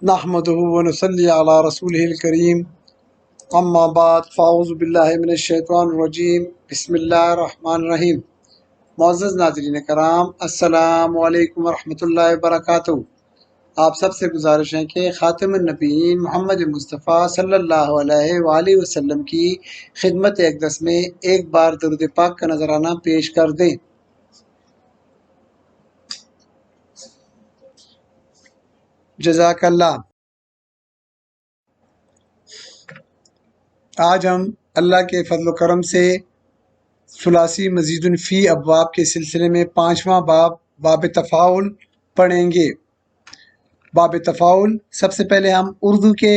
نحمده ونصلي على رسوله الكريم اما بعد فاعوذ باللہ من الشیطان الرجیم بسم اللہ الرحمن الرحیم۔ معزز ناظرین کرام، السلام علیکم ورحمۃ اللہ وبرکاتہ۔ آپ سب سے گزارش ہے کہ خاتم النبیین محمد مصطفیٰ صلی اللہ علیہ وآلہ وسلم کی خدمت اقدس میں ایک بار درود پاک کا نذرانہ پیش کر دیں۔ جزاک اللہ۔ آج ہم اللہ کے فضل و کرم سے ثلاثی مزید فی ابواب کے سلسلے میں 5واں باب تفاعل پڑھیں گے۔ باب تفاعل، سب سے پہلے ہم اردو کے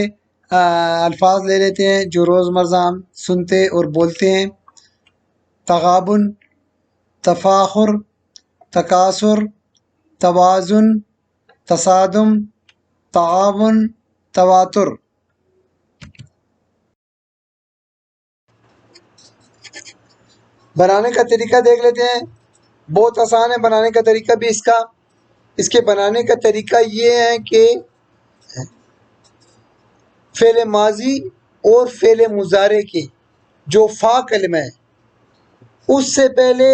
الفاظ لے لیتے ہیں جو روزمرہ ہم سنتے اور بولتے ہیں۔ تغابن، تفاخر، تکاثر، توازن، تصادم، تعاون، تواتر۔ بنانے کا طریقہ دیکھ لیتے ہیں، بہت آسان ہے بنانے کا طریقہ بھی اس کے بنانے کا طریقہ یہ ہے کہ فعل ماضی اور فعل مضارع کے جو فا کلمہ ہے اس سے پہلے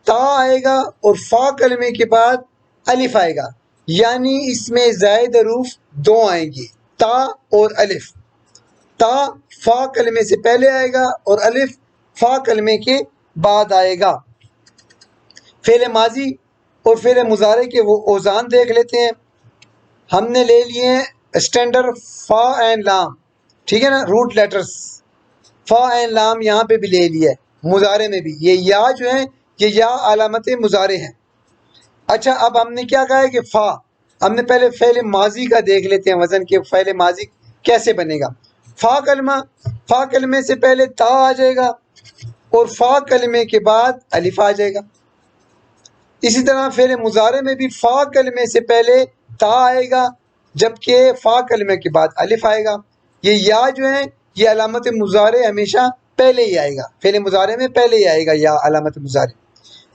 تا آئے گا اور فا کلمے کے بعد الف آئے گا، یعنی اس میں زائد حروف دو آئیں گے، تا اور الف۔ تا فا کلمے سے پہلے آئے گا اور الف فا کلمے کے بعد آئے گا۔ فعل ماضی اور فعل مضارع کے وہ اوزان دیکھ لیتے ہیں۔ ہم نے لے لیے ہیں اسٹینڈرڈ فا اینڈ لام، ٹھیک ہے نا، روٹ لیٹرز۔ فا اینڈ لام یہاں پہ بھی لے لیا ہے، مضارع میں بھی یہ یا جو ہے یہ یا علامت مضارع ہیں۔ اچھا، اب ہم نے کیا کہا ہے کہ فا، ہم نے پہلے فعل ماضی کا دیکھ لیتے ہیں وزن کے فعل ماضی کیسے بنے گا۔ فا کلمے سے پہلے تا آ جائے گا اور فا کلمے کے بعد الف آ جائے گا۔ اسی طرح فعل مضارع میں بھی فا کلمے سے پہلے تا آئے گا جبکہ فا کلمے کے بعد الف آئے گا۔ یہ یا جو ہے یہ علامت مضارع ہمیشہ پہلے ہی آئے گا، فعل مضارع میں پہلے ہی آئے گا یا علامت مضارع۔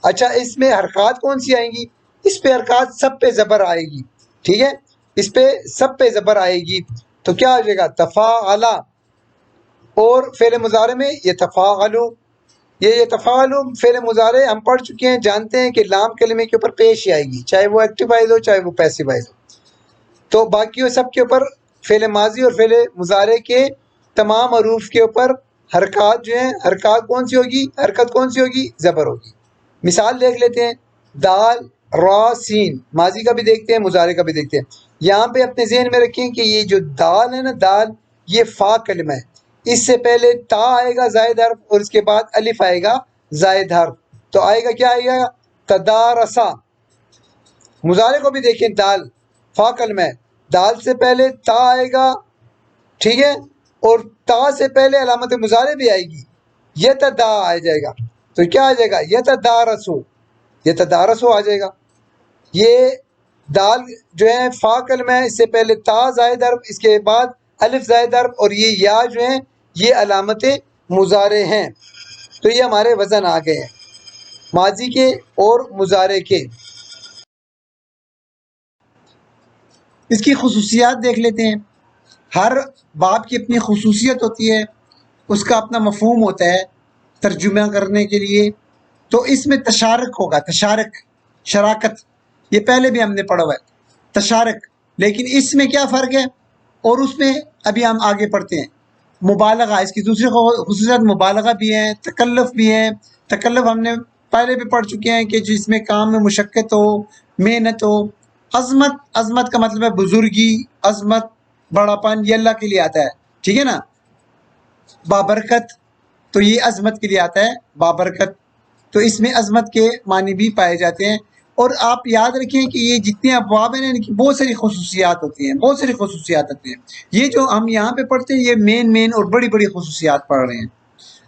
اچھا، اس میں حرکات کون سی آئیں گی؟ اس پہ حرکات سب پہ زبر آئے گی، ٹھیک ہے، اس پہ سب پہ زبر آئے گی۔ تو کیا ہو جائے گا؟ تفاعلا، اور فعل مضارع میں یہ تفاعلو، یہ تفاعلو فعل مضارع ہم پڑھ چکے ہیں، جانتے ہیں کہ لام کلمے کے اوپر پیش ہی آئے گی، چاہے وہ ایکٹیو وائز ہو چاہے وہ پیسو وائز ہو۔ تو باقی سب کے اوپر فعل ماضی اور فعل مضارع کے تمام حروف کے اوپر حرکات جو ہیں، حرکت کون سی ہوگی؟ زبر ہوگی۔ مثال دیکھ لیتے ہیں، دال، را، سین، ماضی کا بھی دیکھتے ہیں مضارع کا بھی دیکھتے ہیں۔ یہاں پہ اپنے ذہن میں رکھیں کہ یہ جو دال ہے نا، دال یہ فا کلمہ ہے، اس سے پہلے تا آئے گا زائد حرف اور اس کے بعد الف آئے گا زائد حرف، تو آئے گا کیا آئے گا؟ تدارسا۔ مضارع کو بھی دیکھیں، دال فا کلمہ ہے، دال سے پہلے تا آئے گا، ٹھیک ہے، اور تا سے پہلے علامت مضارع بھی آئے گی، یتدا آ جائے گا، تو کیا آ جائے گا؟ یتدارسو آ جائے گا۔ یہ دال جو ہے فا کلمہ ہے، اس سے پہلے تا زائد حرف، اس کے بعد الف زائد حرف، اور یہ یا جو ہیں یہ علامت مضارع ہیں۔ تو یہ ہمارے وزن آ گئے ہیں ماضی کے اور مضارع کے۔ اس کی خصوصیات دیکھ لیتے ہیں۔ ہر باب کی اپنی خصوصیت ہوتی ہے، اس کا اپنا مفہوم ہوتا ہے ترجمہ کرنے کے لیے۔ تو اس میں تشارک ہوگا، شراکت، یہ پہلے بھی ہم نے پڑھا ہوا ہے تشارک، لیکن اس میں کیا فرق ہے اور اس میں ابھی ہم آگے پڑھتے ہیں۔ مبالغہ، اس کی دوسری خصوصیت مبالغہ بھی ہے، تکلف بھی ہے۔ تکلف ہم نے پہلے بھی پڑھ چکے ہیں کہ جس میں کام میں مشقت ہو، محنت ہو۔ عظمت کا مطلب ہے بزرگی، عظمت، بڑا پن، یہ اللہ کے لیے آتا ہے، ٹھیک ہے نا۔ بابرکت، تو یہ عظمت کے لیے آتا ہے بابرکت، تو اس میں عظمت کے معنی بھی پائے جاتے ہیں۔ اور آپ یاد رکھیں کہ یہ جتنے ابواب ہیں ان کی بہت ساری خصوصیات ہوتی ہیں، یہ جو ہم یہاں پہ پڑھتے ہیں یہ مین اور بڑی بڑی خصوصیات پڑھ رہے ہیں۔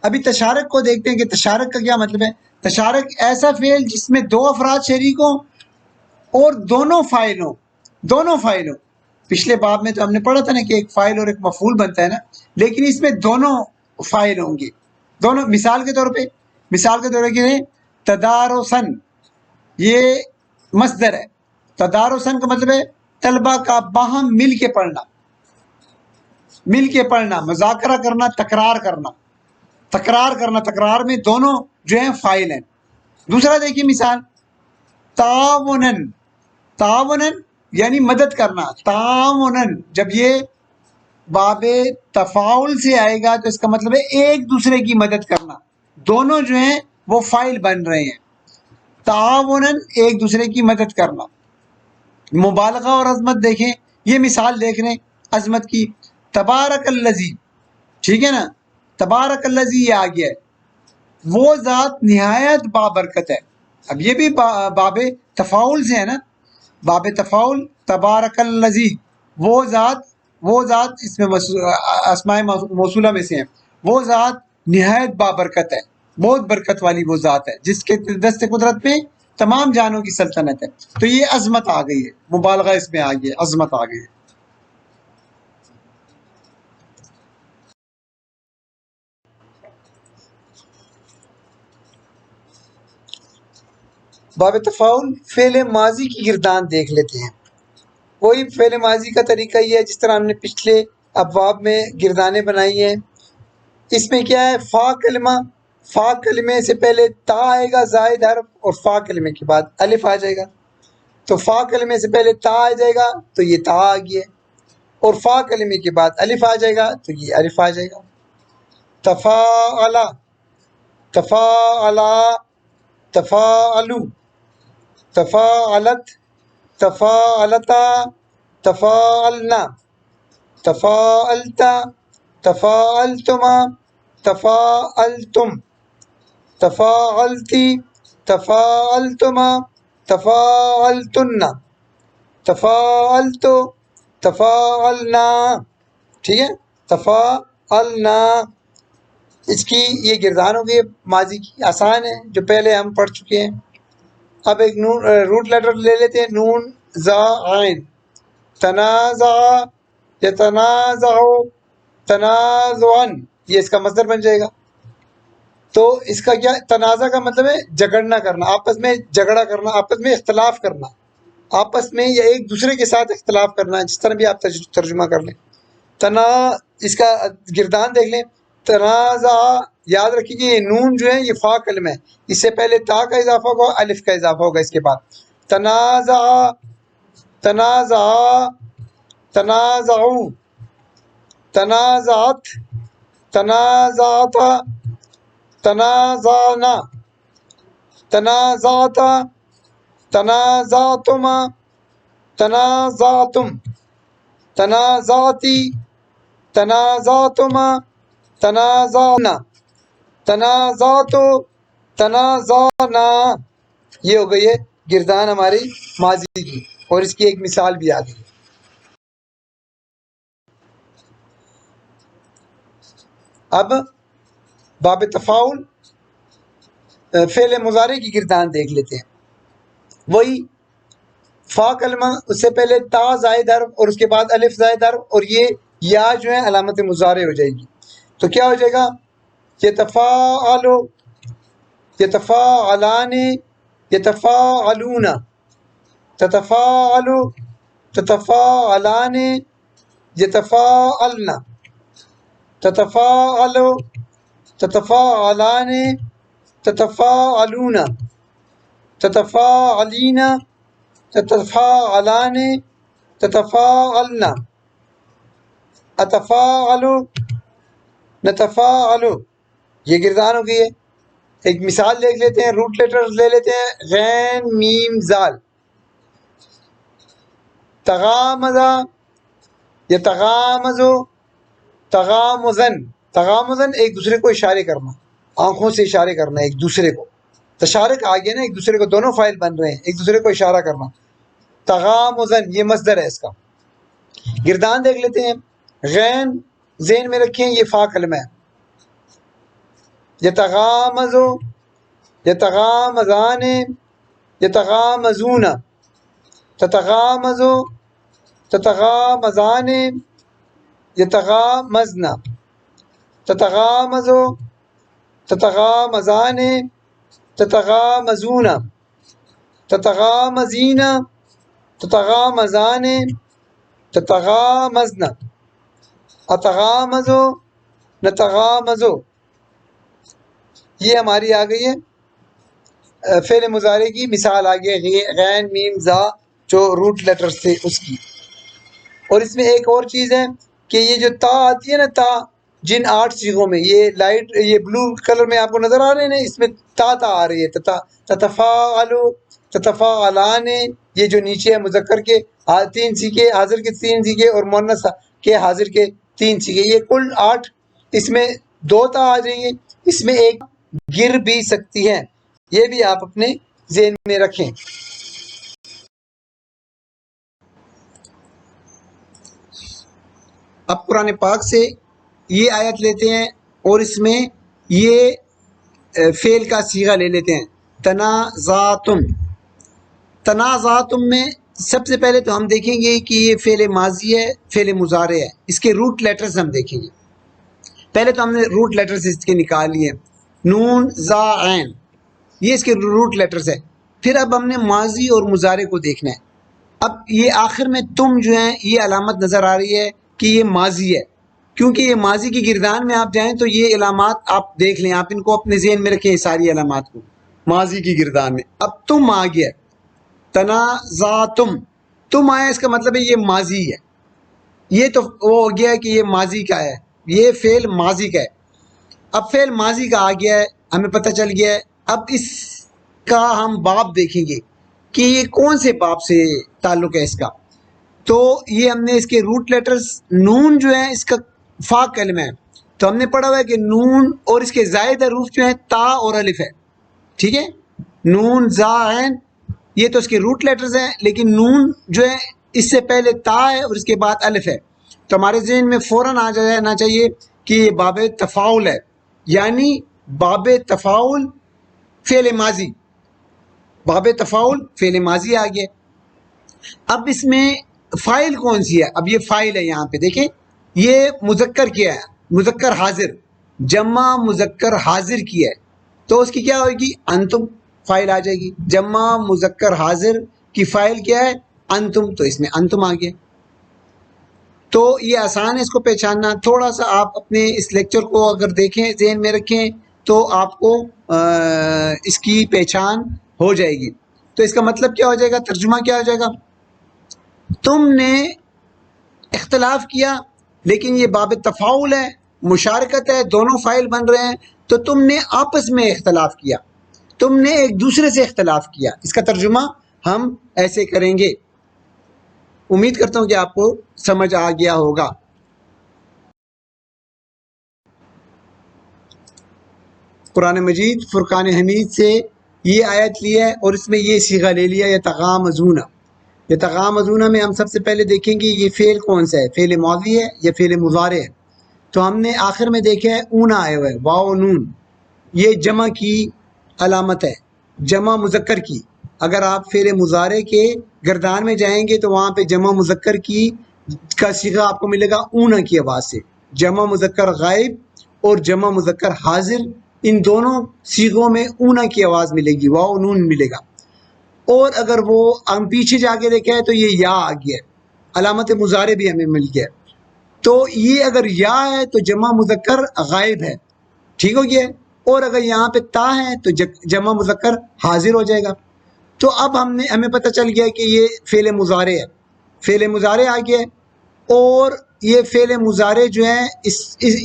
ابھی تشارک کو دیکھتے ہیں کہ تشارک کا کیا مطلب ہے۔ تشارک ایسا فعل جس میں دو افراد شریک ہوں اور دونوں فاعل ہوں۔ پچھلے باب میں تو ہم نے پڑھا تھا نا کہ ایک فاعل اور ایک مفعول بنتا ہے نا، لیکن اس میں دونوں فاعل ہوں گے، دونوں۔ مثال کے طور پہ کیا ہے؟ تدارسن، یہ مصدر ہے۔ تدارسن کا مطلب ہے طلبہ کا باہم مل کے پڑھنا، مل کے پڑھنا، مذاکرہ کرنا، تکرار کرنا، تکرار میں دونوں جو ہیں فاعل ہیں۔ دوسرا دیکھیے مثال، تعاونن، تعاونن یعنی مدد کرنا، تعاونن جب یہ باب تفاعل سے آئے گا تو اس کا مطلب ہے ایک دوسرے کی مدد کرنا، دونوں جو ہیں وہ فاعل بن رہے ہیں، تعاونن ایک دوسرے کی مدد کرنا۔ مبالغہ اور عظمت دیکھیں، یہ مثال دیکھ رہے ہیں عظمت کی، تبارک الذی، ٹھیک ہے نا، تبارک الذی یہ آ گیا ہے، وہ ذات نہایت بابرکت ہے۔ اب یہ بھی باب تفاعل سے ہے نا، باب تفاعل، تبارک الذی، وہ ذات اس میں اسماء موصولہ میں سے ہیں، وہ ذات نہایت بابرکت ہے، بہت برکت والی وہ ذات ہے جس کے دست قدرت میں تمام جانوں کی سلطنت ہے۔ تو یہ عظمت آ گئی ہے، مبالغہ اس میں آ گئی ہے، عظمت آ گئی ہے۔ باب تفاعل فعل ماضی کی گردان دیکھ لیتے ہیں۔ وہی فعل ماضی کا طریقہ یہ ہے جس طرح ہم نے پچھلے ابواب میں گردانیں بنائی ہیں۔ اس میں کیا ہے، فا کلمہ، فا کلمے سے پہلے تا آئے گا زائد حرف، اور فا کلمے کے بعد الف آ جائے گا۔ تو فا کلمے سے پہلے تا آ جائے گا تو یہ تا آ گیا، اور فا کلمے کے بعد الف آ جائے گا تو یہ الف آ جائے گا۔ تفاعلا، تفاعلا، تفاعلو، تفاعلت، تفاعلتا، تفاعلنا، تفاعلتا، تفاعلتما، تفاعلتم، تفاعلتی، تفاعلتما، تفاعلتن، تفاعلتو، تفاعلنا، ٹھیک ہے، تفاعلنا۔ اس کی یہ گردان ہو گئی ماضی کی، آسان ہے، جو پہلے ہم پڑھ چکے ہیں۔ اب ایک نون روٹ لیٹر لے لیتے ہیں، نون زا عین، تنازع، یتنازع، تنازعن، یہ اس کا مصدر بن جائے گا۔ تو اس کا کیا، تنازع کا مطلب ہے جھگڑنا کرنا، آپس میں جھگڑا کرنا، آپس میں اختلاف کرنا، آپس میں یا ایک دوسرے کے ساتھ اختلاف کرنا، جس طرح بھی آپ ترجمہ کر لیں۔ اس کا گردان دیکھ لیں، تنازع، یاد رکھیے کہ یہ نون جو ہے یہ فا کلمہ ہے، اس سے پہلے تا کا اضافہ ہوگا، الف کا اضافہ ہوگا اس کے بعد۔ تنازع، تنازع، تنازعو، تنازعت، تنازعتا، تنازعنا، تنازعتا، تنازعتما، تنازعتم، تنازعتی، تنازعتما، تنازعنا، تنازعتو، تنازعنا۔ یہ ہو گئی ہے گردان ہماری ماضی کی، اور اس کی ایک مثال بھی آ گئی۔ اب باب تفاعل فعل مضارع کی گردان دیکھ لیتے ہیں۔ وہی فا کلمہ، اس سے پہلے تا زائد حرف اور اس کے بعد الف زائد حرف، اور یہ یا جو ہے علامت مضارع ہو جائے گی۔ تو کیا ہو جائے گا، یتفاعل، یتفاعلان، یتفاعلون، تتفاعل، تتفاعلان، یتفاعلن، تتفاعل، تتفاعلان، تتفاعلون، تتفاعلین، تتفاعلان، تتفاعلن، اتفاعل، نتفاعل۔ یہ گردان ہو گئی ہے۔ ایک مثال دیکھ لیتے ہیں، روٹ لیٹرز لے لیتے ہیں، غین، میم، زال۔ تغامزہ، یتغامزو، تغامزن، تغامزن ایک دوسرے کو اشارے کرنا، آنکھوں سے اشارے کرنا ایک دوسرے کو، تشارک آ گیا نا، ایک دوسرے کو، دونوں فاعل بن رہے ہیں، ایک دوسرے کو اشارہ کرنا۔ تغامزن یہ مصدر ہے اس کا۔ گردان دیکھ لیتے ہیں، غین ذہن میں رکھیں یہ فا کلمہ ہے۔ یتغامزو، یتغامزان، یتغامزون، تتغامزو، تتغامزان، یتغامزن، تتغامزو، تتغامزان، تتغامزون، تتغامزین، تتغامزان، تتغامزن، اتغامزو نتغامزو، یہ ہماری آ گئی ہے فعل مضارع کی مثال آ گئی ہے غین میم زا جو روٹ لیٹرز تھے اس کی۔ اور اس میں ایک اور چیز ہے کہ یہ جو تا آتی ہے نا، تا جن 8 صیغوں میں، یہ لائٹ یہ بلو کلر میں آپ کو نظر آ رہے ہیں نا، اس میں تا تا آ رہی ہے، تتفاعلو تتفاعلان، یہ جو نیچے ہے مذکر کے 3 سیغے، حاضر کے 3 سیغے اور مؤنث کے حاضر کے 3 سیغے، یہ کل 8، اس میں 2 تا آ جائیں گے، اس میں ایک گر بھی سکتی ہے، یہ بھی آپ اپنے ذہن میں رکھیں۔ اب قرآن پاک سے یہ آیت لیتے ہیں اور اس میں یہ فعل کا صیغہ لے لیتے ہیں، تنازعتم۔ تنازعتم میں سب سے پہلے تو ہم دیکھیں گے کہ یہ فعل ماضی ہے، فعل مضارع ہے، اس کے روٹ لیٹرز ہم دیکھیں گے۔ پہلے تو ہم نے روٹ لیٹرز اس کے نکال لیے، نون زا عین، یہ اس کے روٹ لیٹرز ہے۔ پھر اب ہم نے ماضی اور مضارع کو دیکھنا ہے۔ اب یہ آخر میں تم جو ہیں یہ علامت نظر آ رہی ہے کہ یہ ماضی ہے، کیونکہ یہ ماضی کی گردان میں آپ جائیں تو یہ علامات آپ دیکھ لیں، آپ ان کو اپنے ذہن میں رکھیں، ساری علامات کو ماضی کی گردان میں۔ اب تم آ گیا، تنازعتم، تم آیا، اس کا مطلب ہے یہ ماضی ہے، یہ تو وہ ہو گیا کہ یہ ماضی کا ہے، یہ فعل ماضی کا ہے۔ اب فعل ماضی کا آ گیا ہے، ہمیں پتہ چل گیا ہے۔ اب اس کا ہم باب دیکھیں گے کہ یہ کون سے باب سے تعلق ہے اس کا۔ تو یہ ہم نے اس کے روٹ لیٹرز، نون جو ہے اس کا فا کلمہ ہے، تو ہم نے پڑھا ہوا ہے کہ نون اور اس کے زائد حروف جو ہیں تا اور الف ہے، ٹھیک ہے، نون زا عین، یہ تو اس کے روٹ لیٹرز ہیں، لیکن نون جو ہے اس سے پہلے تا ہے اور اس کے بعد الف ہے، تو ہمارے ذہن میں فوراً آ جانا چاہیے کہ یہ باب تفاعل ہے، یعنی باب تفاعل فعل ماضی، باب تفاعل فعل ماضی آ گیا۔ اب اس میں فاعل کون سی ہے؟ اب یہ فاعل ہے، یہاں پہ دیکھیں یہ مذکر کیا ہے، مذکر حاضر، جمع مذکر حاضر کی ہے، تو اس کی کیا ہوئے گی؟ انتم، فاعل آ جائے گی۔ جمع مذکر حاضر کی فاعل کیا ہے؟ انتم، تو اس میں انتم آ گیا۔ تو یہ آسان ہے اس کو پہچاننا، تھوڑا سا آپ اپنے اس لیکچر کو اگر دیکھیں، ذہن میں رکھیں، تو آپ کو اس کی پہچان ہو جائے گی۔ تو اس کا مطلب کیا ہو جائے گا؟ ترجمہ کیا ہو جائے گا؟ تم نے اختلاف کیا، لیکن یہ باب تفاعل ہے، مشارکت ہے، دونوں فاعل بن رہے ہیں، تو تم نے آپس میں اختلاف کیا، تم نے ایک دوسرے سے اختلاف کیا، اس کا ترجمہ ہم ایسے کریں گے۔ امید کرتا ہوں کہ آپ کو سمجھ آ گیا ہوگا۔ قرآن مجید فرقان حمید سے یہ آیت لی ہے اور اس میں یہ صیغہ لے لیا، یتغامزون۔ یتغامزون میں ہم سب سے پہلے دیکھیں گے یہ فعل کون سا ہے، فعل ماضی ہے یا فعل مضارع ہے۔ تو ہم نے آخر میں دیکھا ہے اونا آئے ہوئے، واو نون، یہ جمع کی علامت ہے، جمع مذکر کی۔ اگر آپ فعل مضارع کے گردان میں جائیں گے تو وہاں پہ جمع مذکر کی کا صیغہ آپ کو ملے گا اونا کی آواز سے، جمع مذکر غائب اور جمع مذکر حاضر، ان دونوں صیغوں میں اونا کی آواز ملے گی، واو نون ملے گا۔ اور اگر وہ ہم پیچھے جا کے دیکھیں تو یہ یا آ گیا ہے، علامت مضارع بھی ہمیں مل گیا ہے۔ تو یہ اگر یا ہے تو جمع مذکر غائب ہے، ٹھیک ہو گیا ہے، اور اگر یہاں پہ تا ہے تو جمع مذکر حاضر ہو جائے گا۔ تو اب ہمیں پتہ چل گیا کہ یہ فعل مضارع ہے، فعل مضارع آ گیا ہے، اور یہ فعل مضارع جو ہے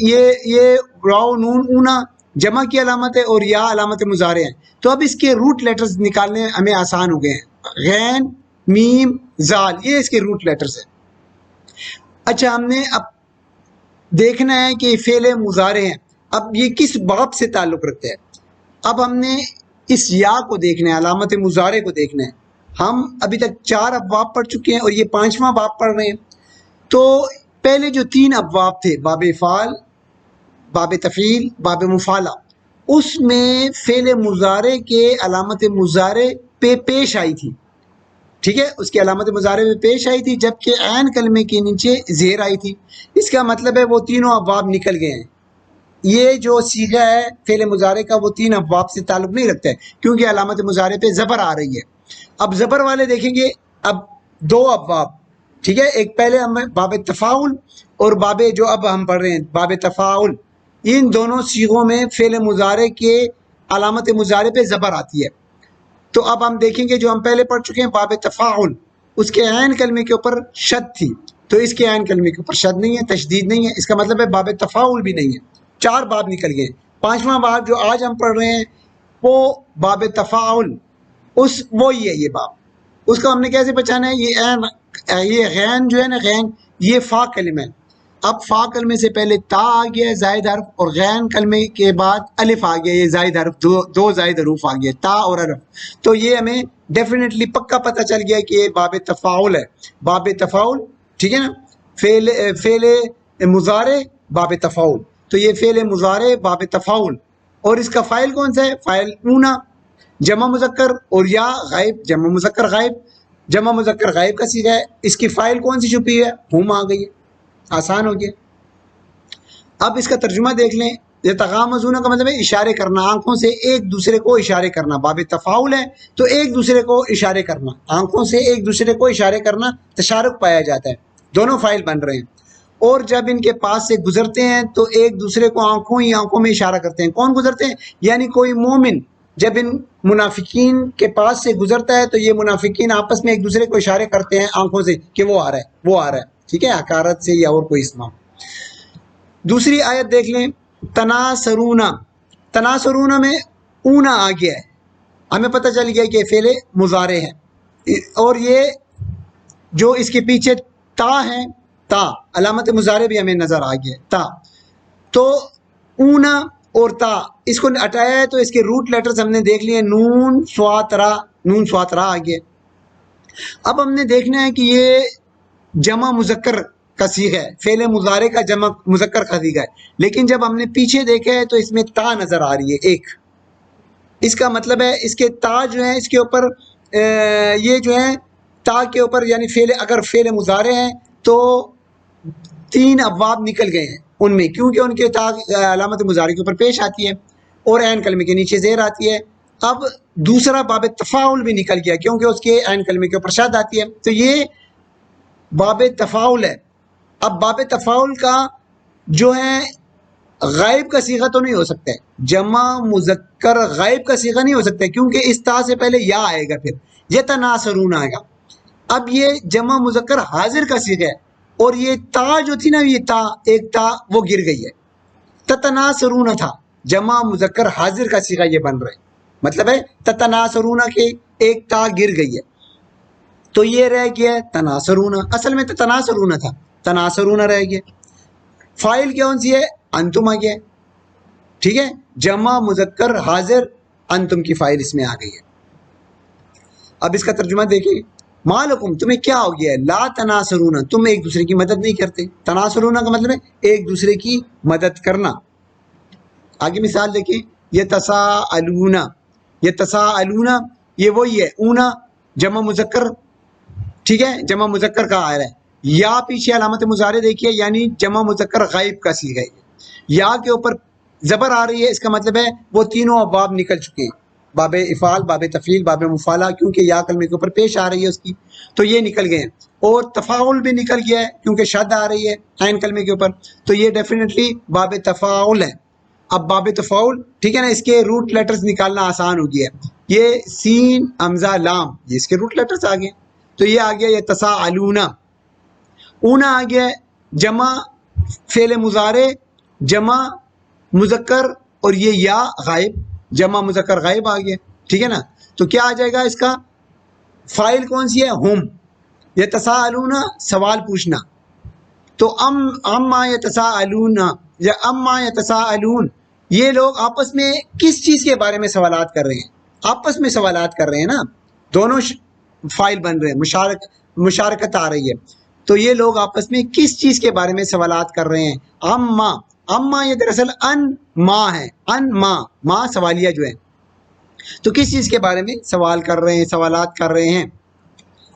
یہ واو نون اونا جمع کی علامت ہے اور یا علامت مضارع ہے۔ تو اب اس کے روٹ لیٹرز نکالنے ہمیں آسان ہو گئے ہیں، غین میم زال، یہ اس کے روٹ لیٹرز ہیں۔ اچھا، ہم نے اب دیکھنا ہے کہ فعل مضارع ہیں، اب یہ کس باب سے تعلق رکھتے ہیں۔ اب ہم نے اس یا کو دیکھنا ہے، علامت مضارع کو دیکھنا ہے۔ ہم ابھی تک 4 ابواب پڑھ چکے ہیں اور یہ 5واں باب پڑھ رہے ہیں۔ تو پہلے جو 3 ابواب تھے، باب افعال، باب تفعیل، باب مفعلہ، اس میں فعل مضارع کے علامت مضارع پہ پیش آئی تھی، ٹھیک ہے، اس کی علامت مضارع میں پیش آئی تھی، جبکہ عین کلمے کے نیچے زیر آئی تھی۔ اس کا مطلب ہے وہ تینوں ابواب نکل گئے ہیں۔ یہ جو صیغہ ہے فعل مضارع کا وہ 3 ابواب سے تعلق نہیں رکھتا ہے، کیونکہ علامت مضارع پہ زبر آ رہی ہے۔ اب زبر والے دیکھیں گے اب 2 ابواب، ٹھیک ہے، ایک پہلے ہم باب تفاعل اور باب جو اب ہم پڑھ رہے ہیں باب تفاعل، ان دونوں صیغوں میں فعل مضارع کے علامت مضارع پہ زبر آتی ہے. تو اب ہم دیکھیں گے جو ہم پہلے پڑھ چکے ہیں باب تفاعل، اس کے عین کلمے کے اوپر شد تھی، تو اس کے عین کلمے کے اوپر شد نہیں ہے، تشدید نہیں ہے، اس کا مطلب ہے باب تفاعل بھی نہیں ہے. 4 باب نکل گئے. 5واں باب جو آج ہم پڑھ رہے ہیں وہ باب تفاعل، وہی ہے یہ باب. اس کو ہم نے کیسے پہچانا ہے؟ یہ غین جو ہے نا، غین یہ فا کلمہ ہے. اب فا کلمے سے پہلے تا آ گیا ہے زائد حرف، اور غین کلمے کے بعد الف آ گیا، یہ زائد حرف، دو زائد حروف آ گئے، تا اور الف. تو یہ ہمیں ڈیفینیٹلی پکا پتہ چل گیا کہ یہ باب تفاعل ہے. باب تفاعل، ٹھیک ہے نا، فعل مضارع باب تفاعل. تو یہ فعل مضارع باب تفاعل، اور اس کا فاعل کون سا ہے؟ فاعل اونا جمع مذکر، اور یا غائب جمع مذکر غائب. جمع مذکر غائب کا صیغہ ہے، اس کی فاعل کون سی چھپی ہے؟ ہم آ گئی ہے، آسان ہو گیا. اب اس کا ترجمہ دیکھ لیں. یتغامزون کا مطلب ہے اشارے کرنا، آنکھوں سے ایک دوسرے کو اشارے کرنا. باب تفاعل ہے تو ایک دوسرے کو اشارے کرنا، آنکھوں سے ایک دوسرے کو اشارے کرنا، تشارک پایا جاتا ہے، دونوں فاعل بن رہے ہیں. اور جب ان کے پاس سے گزرتے ہیں تو ایک دوسرے کو آنکھوں ہی آنکھوں میں اشارہ کرتے ہیں. کون گزرتے ہیں؟ یعنی کوئی مومن جب ان منافقین کے پاس سے گزرتا ہے تو یہ منافقین آپس میں ایک دوسرے کو اشارے کرتے ہیں آنکھوں سے کہ وہ آ رہا ہے، وہ آ رہا ہے، ٹھیک ہے، حکارت سے یا اور کوئی اسم. دوسری آیت دیکھ لیں، تناصرونا. تناصرونا میں اونا آ گیا ہے، ہمیں پتہ چل گیا کہ فعل مضارع ہے. اور یہ جو اس کے پیچھے تا ہے، تا علامت مضارع بھی ہمیں نظر آ گیا تا. تو اونا اور تا اس کو ہٹایا ہے تو اس کے روٹ لیٹرز ہم نے دیکھ لیے، نون صاد را، نون صاد را آ گیا. اب ہم نے دیکھنا ہے کہ یہ جمع مذکر کا صیغہ ہے، فعل مضارع کا جمع مذکر کا صیغہ ہے، لیکن جب ہم نے پیچھے دیکھا ہے تو اس میں تا نظر آ رہی ہے ایک. اس کا مطلب ہے اس کے تا جو ہے، اس کے اوپر یہ جو ہے تا کے اوپر، یعنی اگر فعل مضارع ہیں تو 3 ابواب نکل گئے ہیں ان میں، کیونکہ ان کے تا علامت مضارع کے اوپر پیش آتی ہے اور عین کلمے کے نیچے زیر آتی ہے. اب دوسرا باب تفاعل بھی نکل گیا کیونکہ اس کے عین کلمے کے اوپر شد آتی ہے. تو یہ باب تفاعل ہے. اب باب تفاعل کا جو ہے غائب کا صیغہ تو نہیں ہو سکتا ہے، جمع مذکر غائب کا صیغہ نہیں ہو سکتا ہے، کیونکہ اس تا سے پہلے یا آئے گا، پھر یتناصرون آئے گا. اب یہ جمع مذکر حاضر کا صیغہ ہے، اور یہ تا جو تھی نا، یہ تا ایک تا وہ گر گئی ہے. تتناصرون تھا، جمع مذکر حاضر کا صیغہ یہ بن رہا ہے، مطلب ہے تتناصرون کے ایک تا گر گئی ہے، تو یہ رہ گیا تناصرون. اصل میں تو تناصرون تھا، تناصرون رہ گیا. فائل کون سی ہے؟ انتم آ گیا، ٹھیک ہے، جمع مذکر حاضر انتم کی فائل اس میں آ گئی ہے. اب اس کا ترجمہ دیکھیں، مالکم تمہیں کیا ہو گیا ہے، لا تناصرون تم ایک دوسرے کی مدد نہیں کرتے. تناصرون کا مطلب ہے ایک دوسرے کی مدد کرنا. آگے مثال دیکھیں، یتساءلون. یتساءلون یہ وہی ہے، اونا جمع مذکر، ٹھیک ہے، جمع مذکر کا آ رہا ہے. یا پیچھے علامت مضارع دیکھیے، یعنی جمع مذکر غائب کا صیغہ ہے. یا کے اوپر زبر آ رہی ہے، اس کا مطلب ہے وہ تینوں ابواب نکل چکے ہیں، باب افعال، باب تفعیل، باب مفعلہ، کیونکہ یا کلمے کے اوپر پیش آ رہی ہے اس کی، تو یہ نکل گئے ہیں. اور تفاعل بھی نکل گیا ہے کیونکہ شد آ رہی ہے عین کلمے کے اوپر، تو یہ ڈیفینیٹلی باب تفاعل ہے. اب باب تفاعل، ٹھیک ہے نا، اس کے روٹ لیٹرز نکالنا آسان ہو گیا ہے. یہ سین حمزہ لام، یہ اس کے روٹ لیٹرز آ گئے. تو یہ آ گیا یہ تساءلون. اونا آ گیا جمع فعل مضارع جمع مذکر، اور یہ یا غائب جمع مذکر غائب آ گیا، ٹھیک ہے نا. تو کیا آ جائے گا اس کا؟ فائل کون سی ہے؟ ہم. یتساءلون سوال پوچھنا. تو اما یتساءلون یا اما یتساءلون، یہ لوگ آپس میں کس چیز کے بارے میں سوالات کر رہے ہیں؟ آپس میں سوالات کر رہے ہیں نا، دونوں فائل بن رہے ہیں، مشارکت آ رہی ہے. تو یہ لوگ آپس میں کس چیز کے بارے میں سوالات کر رہے ہیں؟ اما. اما یہ دراصل ان ما ہے، ان ما سوالیہ جو ہے. تو کس چیز کے بارے میں سوال کر رہے ہیں، سوالات کر رہے ہیں.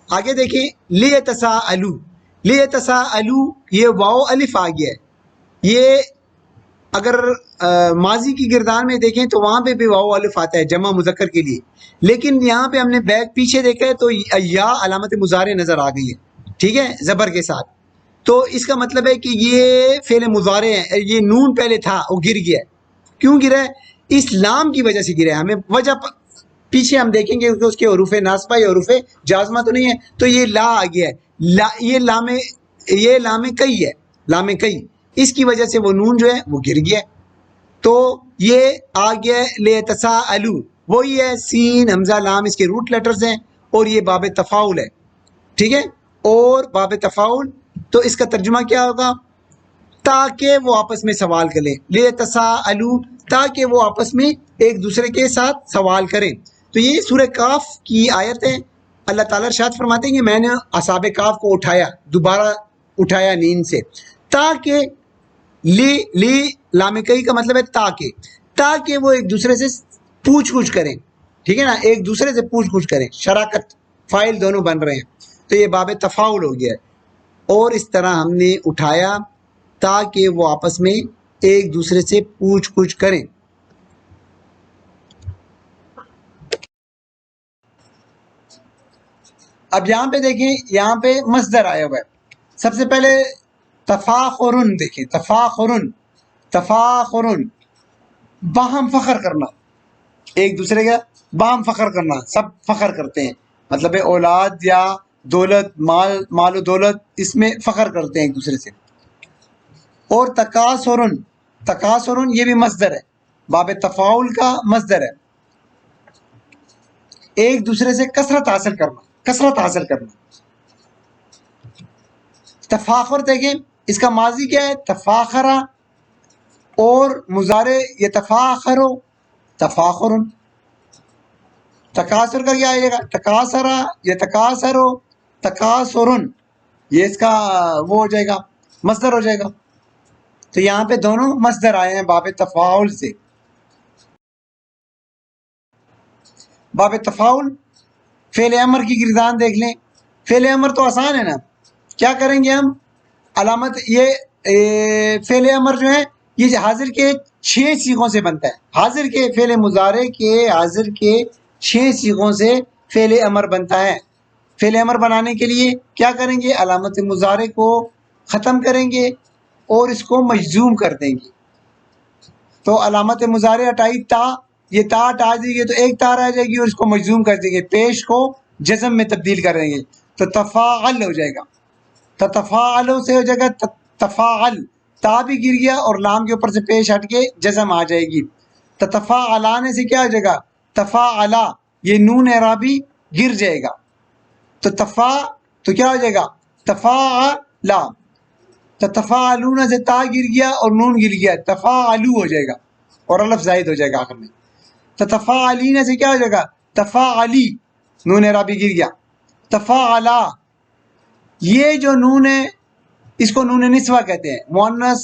آگے دیکھیں، لیتساءلوا. لیتساءلوا یہ واو الف آ گیا ہے. یہ اگر ماضی کی گردان میں دیکھیں تو وہاں پہ بھی واو الف آتا ہے جمع مذکر کے لیے، لیکن یہاں پہ ہم نے بیک پیچھے دیکھا ہے تو یا علامت مضارع نظر آ گئی ہے، ٹھیک ہے، زبر کے ساتھ. تو اس کا مطلب ہے کہ یہ فعل مضارع ہے، یہ نون پہلے تھا وہ گر گیا ہے. کیوں گرا ہے؟ اس لام کی وجہ سے گرا ہے. ہمیں وجہ پیچھے ہم دیکھیں گے کہ اس کے حروف ناصبہ یا حروف جازمہ تو نہیں ہے، تو یہ لا آ گیا ہے. یہ لام کئی ہے، لام کئی، اس کی وجہ سے وہ نون جو ہے وہ گر گیا ہے. تو یہ آ گیا لیتساءلو، وہی ہے سین حمزہ لام اس کے روٹ لیٹرز ہیں، اور یہ باب تفاعل ہے. ٹھیک ہے، اور باب تفاعل تو اس کا ترجمہ کیا ہوگا؟ تاکہ وہ آپس میں سوال کریں، لیتساءلو، تاکہ وہ آپس میں ایک دوسرے کے ساتھ سوال کریں. تو یہ سورہ کاف کی آیت ہے. اللہ تعالیٰ ارشاد فرماتے ہیں کہ میں نے اصحاب کاف کو اٹھایا، دوبارہ اٹھایا نیند سے، تاکہ لی لام کئی کا مطلب ہے تاکہ وہ ایک دوسرے سے پوچھ گچھ کریں. ٹھیک ہے نا، ایک دوسرے سے پوچھ گچھ کریں، شراکت فائل دونوں بن رہے ہیں. تو یہ باب تفاعل ہو گیا ہے. اور اس طرح ہم نے اٹھایا تاکہ وہ آپس میں ایک دوسرے سے پوچھ گچھ کریں. اب یہاں پہ دیکھیں، یہاں پہ مصدر آیا ہوا ہے. سب سے پہلے تفاخرن دیکھیں، تفاخرن باہم فخر کرنا، ایک دوسرے کا باہم فخر کرنا، سب فخر کرتے ہیں، مطلب ہے اولاد یا دولت، مال و دولت، اس میں فخر کرتے ہیں ایک دوسرے سے. اور تکاثرن یہ بھی مصدر ہے، باب تفاعل کا مصدر ہے، ایک دوسرے سے کثرت حاصل کرنا. تفاخر دیکھیں، اس کا ماضی کیا ہے؟ تفاخرہ، اور مضارع یتفاخرو، تفاخرن. تکاثر کا کیا آئے گا؟ تکاثرہ، یتکاثرو، تکاثرن، یہ اس کا وہ ہو جائے گا، مصدر ہو جائے گا. تو یہاں پہ دونوں مصدر آئے ہیں باب تفاعل سے. باب تفاعل فعل امر کی گردان دیکھ لیں. فعل امر تو آسان ہے نا، کیا کریں گے ہم؟ علامت یہ فعل امر جو ہے یہ حاضر کے 6 صیغوں سے بنتا ہے. حاضر کے فعل مضارع کے حاضر کے 6 صیغوں سے فعل امر بنتا ہے. فعل امر بنانے کے لیے کیا کریں گے؟ علامت مضارع کو ختم کریں گے اور اس کو مجزوم کر دیں گے. تو علامت مضارع ہٹائی تا، یہ تا ہٹا دیں گے تو ایک تا رہ جائے گی، اور اس کو مجزوم کر دیں گے، پیش کو جزم میں تبدیل کر دیں گے تو تفاعل ہو جائے گا. تفاعل سے ہو جائے گا تفاعل، تا بھی گر گیا اور لام کے اوپر سے پیش ہٹ کے جزم آ جائے گی. تفاعلان سے کیا ہو جائے گا؟ تفاعلا، یہ نون اعرابی گر جائے گا. تو تو کیا ہو جائے گا؟ تفاعلا. تفاعلون سے تا گر گیا اور نون گر گیا، تفاعلو ہو جائے گا، اور الف زائد ہو جائے گا آخر میں. تفاعلین سے کیا ہو جائے گا؟ تفاعلی، نون اعرابی گر گیا. تفاعلا، یہ جو نون ہے اس کو نون نسوہ کہتے ہیں. مؤنث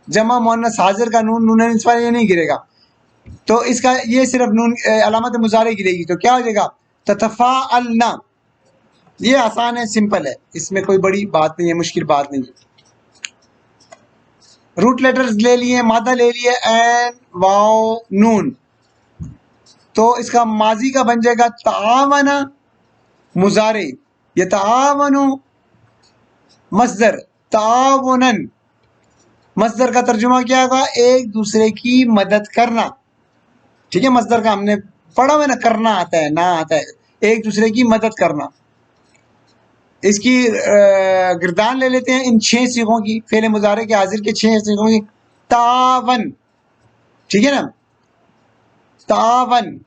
جمع مؤنث حاضر کا نون نسوہ یہ نہیں گرے گا، تو اس کا یہ صرف نون علامت مضارع گرے گی. تو کیا ہو جائے گا؟ تتفاعلنا. یہ آسان ہے، سمپل ہے، اس میں کوئی بڑی بات نہیں ہے، مشکل بات نہیں ہے. روٹ لیٹرز لے لیے، مادہ لے لیے، این واو نون. تو اس کا ماضی کا بن جائے گا تعاون، مضارع یتعاون، مصدر تعاونن. مصدر کا ترجمہ کیا ہوگا؟ ایک دوسرے کی مدد کرنا. ٹھیک ہے، مصدر کا ہم نے پڑھا ہوا نا، کرنا آتا ہے، نہ آتا ہے، ایک دوسرے کی مدد کرنا. اس کی گردان لے لیتے ہیں ان 6 صیغوں کی، فعل مضارع کے حاضر کے 6 صیغوں کی. تعاون، ٹھیک ہے نا، تعاون،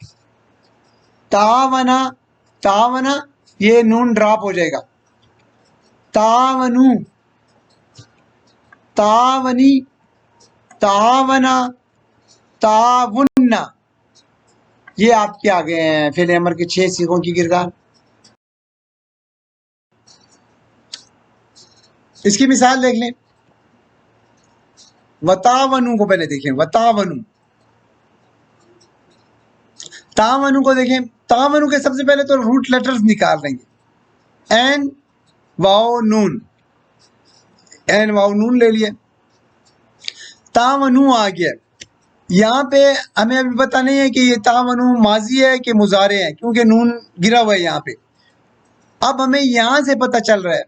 تعاونا، تعاونا، یہ نون ڈراپ ہو جائے گا. تعاونو، تعاونی، تعاونا، تعاوننا، یہ آپ کے آگے ہیں فعل امر کے 6 صیغوں کی گردان. اس کی مثال دیکھ لیں. وتعاونو کو پہلے دیکھیں، وتعاونو، تعاونو کو دیکھیں. تعاونو کے سب سے پہلے تو روٹ لیٹرز نکال لیں گے. این واو نون، این واو نون لے لیے، تعاونو آ گیا. یہاں پہ ہمیں ابھی پتہ نہیں ہے کہ یہ تعاونو ماضی ہے کہ مضارع ہے، کیونکہ نون گرا ہوا ہے یہاں پہ. اب ہمیں یہاں سے پتہ چل رہا ہے،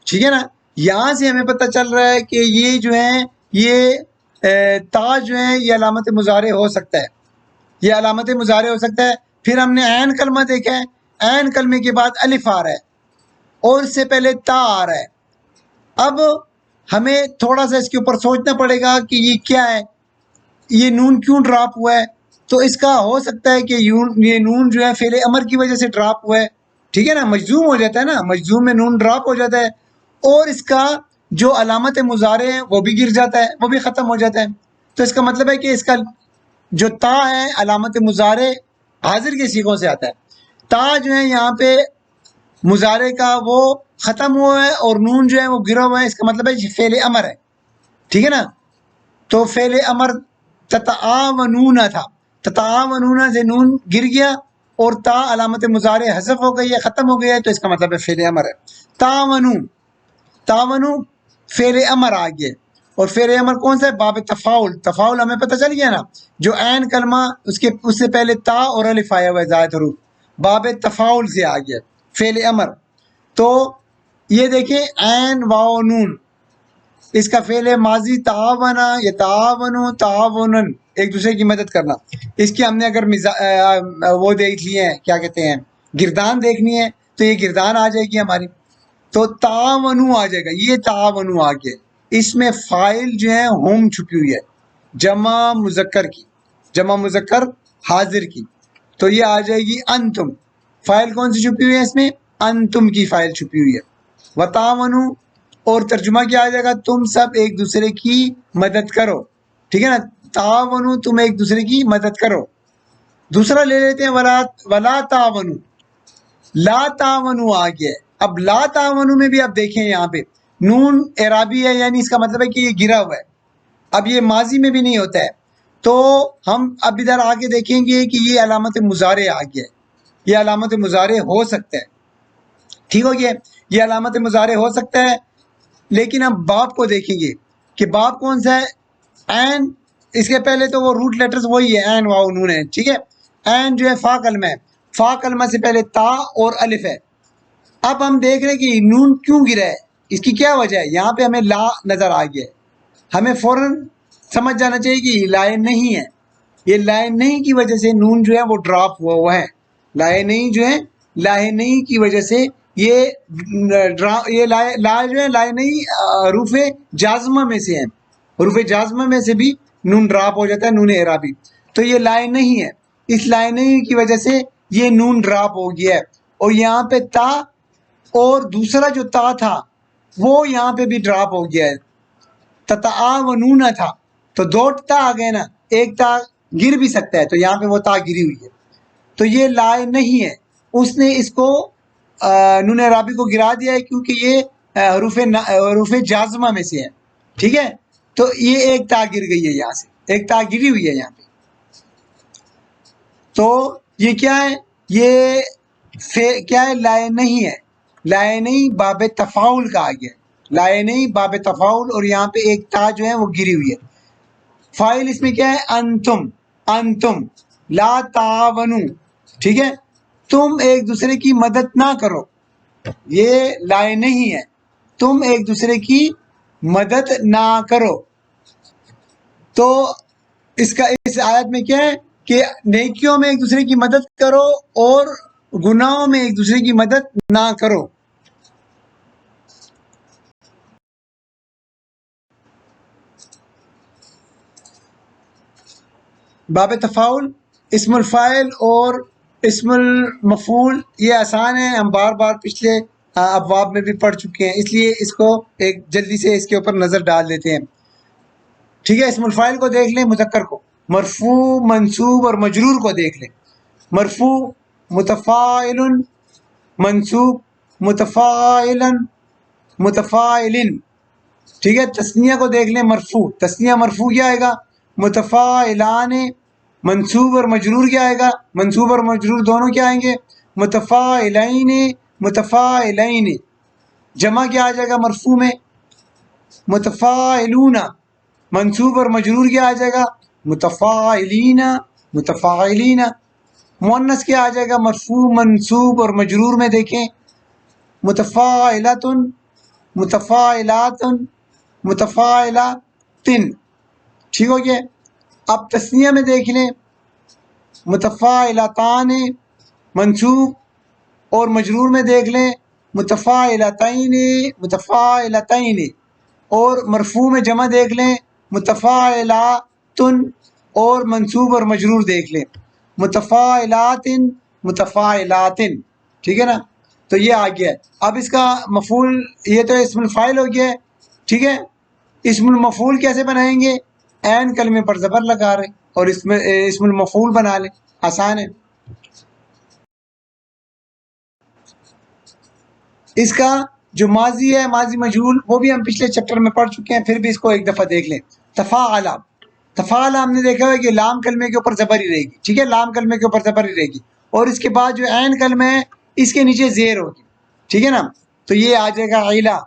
ٹھیک ہے نا، یہاں سے ہمیں پتہ چل رہا ہے کہ یہ جو ہے یہ تا جو ہے یہ علامت مضارع ہو سکتا ہے، یہ علامت مضارع ہو سکتا ہے۔ پھر ہم نے عین کلمہ دیکھا ہے، عین کلمے کے بعد الف آ رہا ہے اور اس سے پہلے تا آ رہا ہے۔ اب ہمیں تھوڑا سا اس کے اوپر سوچنا پڑے گا کہ یہ کیا ہے، یہ نون کیوں ڈراپ ہوا ہے؟ تو اس کا ہو سکتا ہے کہ یہ نون جو ہے فعل امر کی وجہ سے ڈراپ ہوا ہے، ٹھیک ہے نا، مجزوم ہو جاتا ہے نا، مجزوم میں نون ڈراپ ہو جاتا ہے اور اس کا جو علامت مضارع ہے وہ بھی گر جاتا ہے، وہ بھی ختم ہو جاتا ہے۔ تو اس کا مطلب ہے کہ اس کا جو تا ہے علامت مضارع حاضر کے صیغوں سے آتا ہے، تا جو ہے یہاں پہ مضارع کا وہ ختم ہوا ہے اور نون جو ہے وہ گرا ہوا ہے، اس کا مطلب ہے یہ فعل امر ہے، ٹھیک ہے نا۔ تو فعل امر تتعاونون تھا، تتعاونون سے نون گر گیا اور تا علامت مضارع حذف ہو گئی ہے، ختم ہو گیا ہے، تو اس کا مطلب ہے فعل امر ہے۔ تعاونو، تعاونو فعل امر آ گیا، اور فعل امر کون سا ہے؟ باب تفاعل، تفاعل ہمیں پتہ چل گیا نا، جو عین کلمہ اس سے پہلے تا اور الف آیا ہوا ہے زائد حروف، باب تفاعل سے آ گیا فعل امر۔ تو یہ دیکھیں عین واو نون، اس کا فعل ماضی تعاونا یا تعاونو تعاونن، ایک دوسرے کی مدد کرنا۔ اس کی ہم نے اگر وہ دیکھ لیے ہیں، کیا کہتے ہیں، گردان دیکھنی ہے تو یہ گردان آ جائے گی ہماری، تو تعاونو آ جائے گا، یہ تعاونو آ گیا۔ اس میں فاعل جو ہے ہم چھپی ہوئی ہے، جمع مذکر کی، جمع مذکر حاضر کی، تو یہ آ جائے گی انتم۔ فاعل کون سی چھپی ہوئی ہے اس میں؟ انتم کی فاعل چھپی ہوئی ہے۔ وتعاونو، اور ترجمہ کیا آ جائے گا؟ تم سب ایک دوسرے کی مدد کرو، ٹھیک ہے نا، تعاونو تم ایک دوسرے کی مدد کرو۔ دوسرا لے لیتے ہیں ولا تعاونو، لا تعاونو آ گیا ہے۔ اب لا تعاونو میں بھی آپ دیکھیں یہاں پہ نون اعرابی ہے، یعنی اس کا مطلب ہے کہ یہ گرا ہوا ہے، اب یہ ماضی میں بھی نہیں ہوتا ہے، تو ہم اب ادھر آگے دیکھیں گے کہ یہ علامت مضارع آ گیا ہے، یہ علامت مضارع ہو سکتا ہے، ٹھیک ہو گیا، یہ علامت مضارع ہو سکتا ہے۔ لیکن ہم باب کو دیکھیں گے کہ باب کون سا ہے؟ عین، اس کے پہلے تو وہ روٹ لیٹرز وہی ہے، عین واو نون ہے، ٹھیک ہے۔ عین جو ہے فا کلمہ ہے، فا کلمہ سے پہلے تا اور الف ہے۔ اب ہم دیکھ رہے ہیں کہ نون کیوں گرا ہے، اس کی کیا وجہ ہے؟ یہاں پہ ہمیں لا نظر آ گیا ہے، ہمیں فوراً سمجھ جانا چاہیے کہ یہ لائن نہیں ہے، یہ لائن نہیں کی وجہ سے نون جو ہے وہ ڈراپ ہوا ہے، لائن نہیں جو ہے، لائن نہیں کی وجہ سے یہ لا جو ہے لائن نہیں حروف جازمہ میں سے ہے، حروف جازمہ میں سے بھی نون ڈراپ ہو جاتا ہے، نون اعرابی، تو یہ لائن نہیں ہے، اس لائن نہیں کی وجہ سے یہ نون ڈراپ ہو گیا ہے، اور یہاں پہ تا اور دوسرا جو تا تھا وہ یہاں پہ بھی ڈراپ ہو گیا ہے، تتعاونون تھا تو دو تا آ گئے نا، ایک تا گر بھی سکتا ہے، تو یہاں پہ وہ تا گری ہوئی ہے، تو یہ لائن نہیں ہے، اس نے اس کو نون عرابی کو گرا دیا ہے کیونکہ یہ حروف جازمہ میں سے ہے، ٹھیک ہے، تو یہ ایک تا گر گئی ہے، یہاں سے ایک تا گری ہوئی ہے یہاں پہ، تو یہ کیا ہے؟ یہ کیا ہے؟ لائن نہیں ہے، لائن نہیں باب تفاعل کا آ گیا، لائن نہیں باب تفاعل، اور یہاں پہ ایک تا جو ہے وہ گری ہوئی ہے۔ فاعل اس میں کیا ہے؟ انتم، انتم لا تعاونو، ٹھیک ہے، تم ایک دوسرے کی مدد نہ کرو، یہ لائن نہیں ہے، تم ایک دوسرے کی مدد نہ کرو۔ تو اس آیت میں کیا ہے کہ نیکیوں میں ایک دوسرے کی مدد کرو اور گناہوں میں ایک دوسرے کی مدد نہ کرو۔ باب تفاعل، اسم الفاعل اور اسم المفعول یہ آسان ہے، ہم بار بار پچھلے ابواب میں بھی پڑھ چکے ہیں، اس لیے اس کو ایک جلدی سے اس کے اوپر نظر ڈال دیتے ہیں، ٹھیک ہے۔ اسم الفاعل کو دیکھ لیں، مذکر کو، مرفوع، منصوب اور مجرور کو دیکھ لیں۔ مرفوع متفاعل، منصوب متفاعلا متفاعلن، ٹھیک ہے۔ تثنیہ کو دیکھ لیں، مرفوع، تثنیہ مرفوع کیا آئے گا؟ متفاعلان، منصوب اور مجرور کیا آئے گا؟ منصوب اور مجرور دونوں کیا آئیں گے؟ متفاعلین متفاعلین۔ جمع کیا آ جائے گا مرفوع میں؟ متفاعلون۔ منصوب اور مجرور کیا آ جائے گا؟ متفاعلین متفاعلین۔ مؤنث کیا آ جائے گا مرفوع منصوب اور مجرور میں؟ دیکھیں، متفاعلۃ متفاعلات، متفاعلاتن، ٹھیک ہو گیا. اب تسنیہ میں دیکھ لیں، متفاعلتان منصوب، اور مجرور میں دیکھ لیں متفاعلتین، متفاعلتین، اور مرفوع میں جمع دیکھ لیں متفاعلاتن، اور منصوب اور مجرور دیکھ لیں متفاعلات، متفاعلاتن. ٹھیک ہے نا. تو یہ آ گیا ہے. اب اس کا مفعول، یہ تو اسم الفاعل ہو گیا ہے. ٹھیک ہے. اسم المفعول کیسے بنائیں گے؟ عین کلمے پر زبر لگا رہے اور اس میں اسم المفعول بنا لیں، آسان ہے. اس کا جو ماضی ہے، ماضی مجہول، وہ بھی ہم پچھلے چیپٹر میں پڑھ چکے ہیں، پھر بھی اس کو ایک دفعہ دیکھ لیں. تفاعل، تفاعل ہم نے دیکھا ہے کہ لام کلمے کے اوپر زبر ہی رہے گی. ٹھیک ہے، لام کلمے کے اوپر زبر ہی رہے گی، اور اس کے بعد جو عین کلمہ ہے اس کے نیچے زیر ہوگی. ٹھیک ہے نا. تو یہ آ جائے گا عیلا،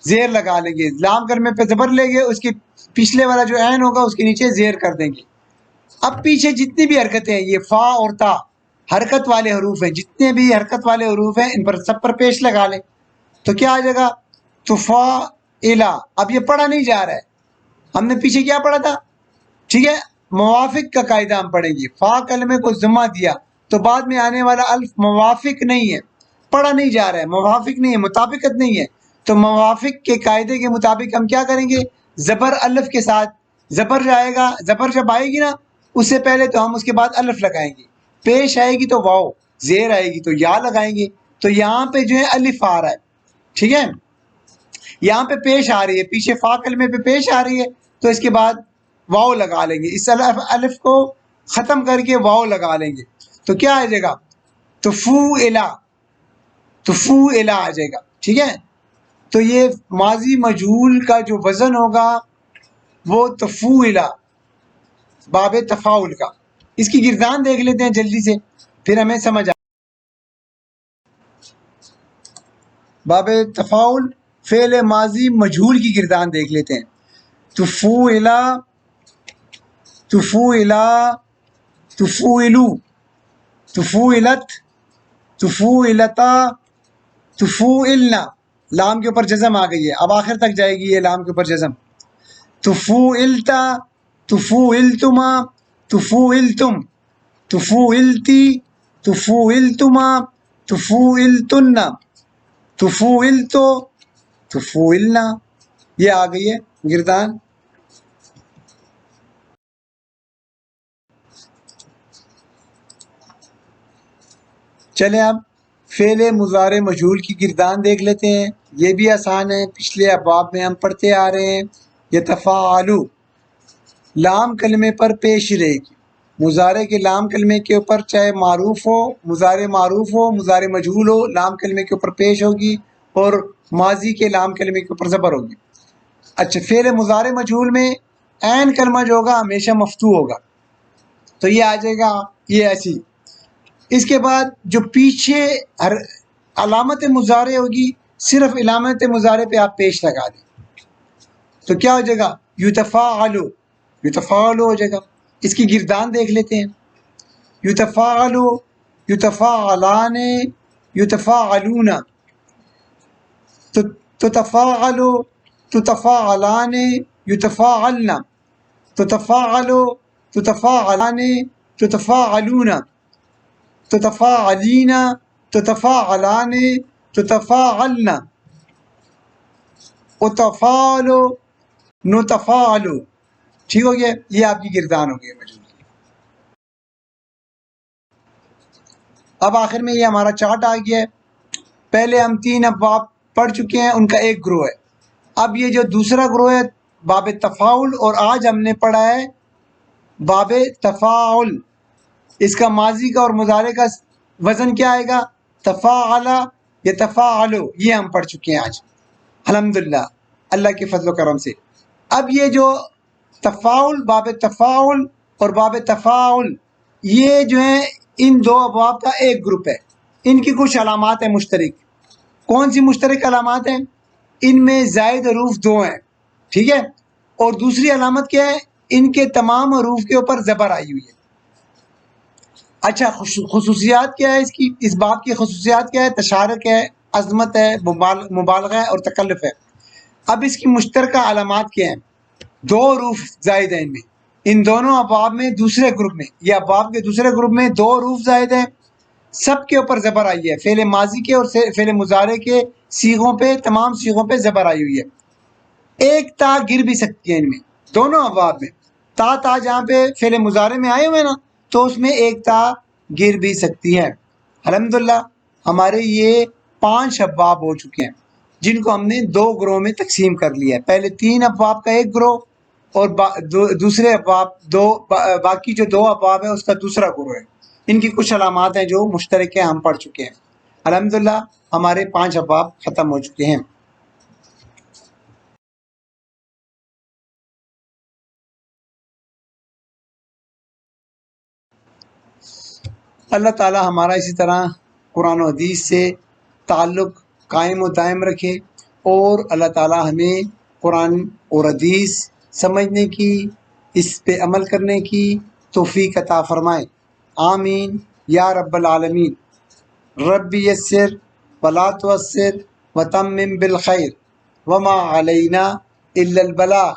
زیر لگا لیں گے، لام کلمے پہ زبر لیں گے، اس کے پچھلے والا جو عین ہوگا اس کے نیچے زیر کر دیں گے. اب پیچھے جتنی بھی حرکتیں ہیں، یہ فا اور تا حرکت والے حروف ہیں، جتنے بھی حرکت والے حروف ہیں ان پر سب پر پیش لگا لیں. تو کیا آ جائے گا؟ تفاعلا. اب یہ پڑھا نہیں جا رہا ہے، ہم نے پیچھے کیا پڑھا تھا؟ ٹھیک ہے، موافق کا قاعدہ ہم پڑھیں گے. فا کلمے کو ضمہ دیا تو بعد میں آنے والا الف موافق نہیں ہے، پڑھا نہیں جا رہا ہے، موافق نہیں ہے، مطابقت نہیں ہے. تو موافق کے قاعدے کے مطابق ہم کیا کریں گے؟ زبر الف کے ساتھ، زبر جائے گا، زبر جب آئے گی نا اس سے پہلے تو ہم اس کے بعد الف لگائیں گے، پیش آئے گی تو واو، زیر آئے گی تو یا لگائیں گے. تو یہاں پہ جو ہے الف آ رہا ہے. ٹھیک ہے، یہاں پہ پیش آ رہی ہے، پیچھے فا کلمے پہ پیش آ رہی ہے، تو اس کے بعد واو لگا لیں گے. اس الف کو ختم کر کے واو لگا لیں گے. تو کیا آ جائے گا؟ تفوعلا، تفوعلا آ جائے گا. ٹھیک ہے. تو یہ ماضی مجہول کا جو وزن ہوگا وہ تفوعلا، باب تفاعل کا. اس کی گردان دیکھ لیتے ہیں جلدی سے، پھر ہمیں سمجھ آ. باب تفاعل فعل ماضی مجہول کی گردان دیکھ لیتے ہیں. تفوعلا، تفوعلا، تفوعلو، تفوعلت، تفوعلتا، تفوعلنا. لام کے اوپر جزم آ گئی ہے، اب آخر تک جائے گی یہ لام کے اوپر جزم. تفوعلتا، تفوعلتما، تفوعلتم، تفوعلتی، تفوعلتما، تفوعلتن، تفوعلتو، تفوعلنا. یہ آ گئی ہے گردان. چلیں اب فعل مضارع مجہول کی گردان دیکھ لیتے ہیں. یہ بھی آسان ہے، پچھلے ابواب میں ہم پڑھتے آ رہے ہیں. یتفاعلو، لام کلمے پر پیش رہے گی. مضارع کے لام کلمے کے اوپر چاہے معروف ہو، مضارع معروف ہو، مضارع مجہول ہو، لام کلمے کے اوپر پیش ہوگی، اور ماضی کے لام کلمے کے اوپر زبر ہوگی. اچھا، فعل مضارع مجہول میں عین کلمہ جو ہوگا ہمیشہ مفتوح ہوگا. تو یہ آ جائے گا یہ ایسی. اس کے بعد جو پیچھے علامت مضارع ہوگی، صرف علامت مضارع پہ آپ پیش لگا دیں. تو کیا ہو جائے گا؟ یتفاعلو، یتفاعلو ہو جائے گا. اس کی گردان دیکھ لیتے ہیں. یتفاعلو، یتفاعلان، یتفاعلون، تتفاعلو، تتفاعلان، یتفاعلن، تتفاعلو، تتفاعلان، تتفاعلون، تتفاعلین، تتفاعلان، تتفاعلن، اتفاعلو، نتفاعلو. ٹھیک ہو گیا؟ یہ آپ کی گردان ہو گئی مجہول کی. اب آخر میں یہ ہمارا چارٹ آ گیا ہے. پہلے ہم 3 ابواب پڑھ چکے ہیں، ان کا ایک گروہ ہے. اب یہ جو دوسرا گروہ ہے باب تفاعل، اور آج ہم نے پڑھا ہے باب تفاعل. اس کا ماضی کا اور مضارع کا وزن کیا آئے گا؟ تفاعلا یا تفاعلو. یہ ہم پڑھ چکے ہیں آج الحمدللہ، اللہ کے فضل و کرم سے. اب یہ جو تفاعل، باب تفاعل اور باب تفاعل، یہ جو ہیں ان 2 ابواب کا ایک گروپ ہے. ان کی کچھ علامات ہیں مشترک. کون سی مشترک علامات ہیں؟ ان میں زائد حروف 2 ہیں. ٹھیک ہے. اور دوسری علامت کیا ہے؟ ان کے تمام حروف کے اوپر زبر آئی ہوئی ہے. اچھا، خصوصیات کیا ہے اس کی؟ اس باب کی خصوصیات کیا ہے؟ تشارک ہے، عظمت ہے، مبالغہ ہے اور تکلف ہے۔ اب اس کی مشترکہ علامات کیا ہیں؟ دو حروف زائد ہیں ان میں، ان دونوں ابواب میں دوسرے گروپ میں، یہ ابواب کے دوسرے گروپ میں دو حروف زائد ہیں، سب کے اوپر زبر آئی ہے، فعل ماضی کے اور فعل مضارع کے صیغوں پہ، تمام صیغوں پہ زبر آئی ہوئی ہے۔ ایک تا گر بھی سکتی ہے ان میں، دونوں ابواب میں۔ تا جہاں پہ فعل مضارع میں آئے ہوئے نا، تو اس میں ایک تا گر بھی سکتی ہے۔ الحمدللہ ہمارے یہ 5 ابواب ہو چکے ہیں، جن کو ہم نے 2 گروہ میں تقسیم کر لیا ہے۔ پہلے 3 ابواب کا ایک گروہ، اور دوسرے ابواب باقی جو 2 ابواب ہیں اس کا دوسرا گروہ ہے۔ ان کی کچھ علامات ہیں جو مشترک ہیں، ہم پڑھ چکے ہیں۔ الحمدللہ ہمارے 5 ابواب ختم ہو چکے ہیں۔ اللہ تعالی ہمارا اسی طرح قرآن و حدیث سے تعلق قائم و دائم رکھے، اور اللہ تعالی ہمیں قرآن اور حدیث سمجھنے کی، اس پہ عمل کرنے کی توفیق عطا فرمائے۔ آمین یا رب العالمین۔ رب یسر ولا تعسر وتمم بالخیر وما علینا الا البلاغ۔